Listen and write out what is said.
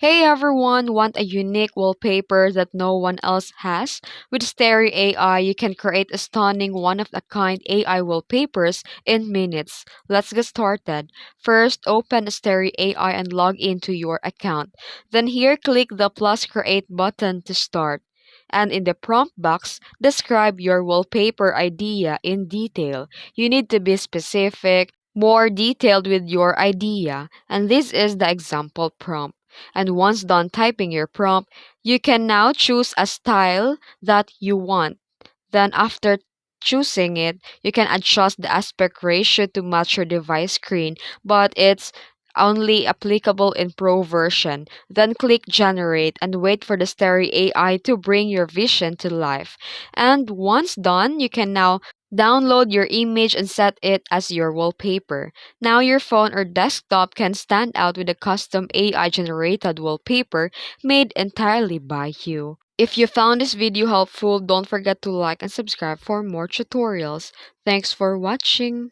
Hey everyone, want a unique wallpaper that no one else has? With StarryAI, you can create a stunning one-of-a-kind AI wallpapers in minutes. Let's get started. First, open StarryAI and log into your account. Then here, click the plus create button to start. And in the prompt box, describe your wallpaper idea in detail. You need to be specific, more detailed with your idea. And this is the example prompt. And once done typing your prompt, you can now choose a style that you want. Then after choosing it, you can adjust the aspect ratio to match your device screen, but it's only applicable in Pro version. Then click generate and wait for the Starry AI to bring your vision to life. And once done, you can now download your image and set it as your wallpaper. Now your phone or desktop can stand out with a custom AI generated wallpaper made entirely by you. If you found this video helpful, don't forget to like and subscribe for more tutorials. Thanks for watching.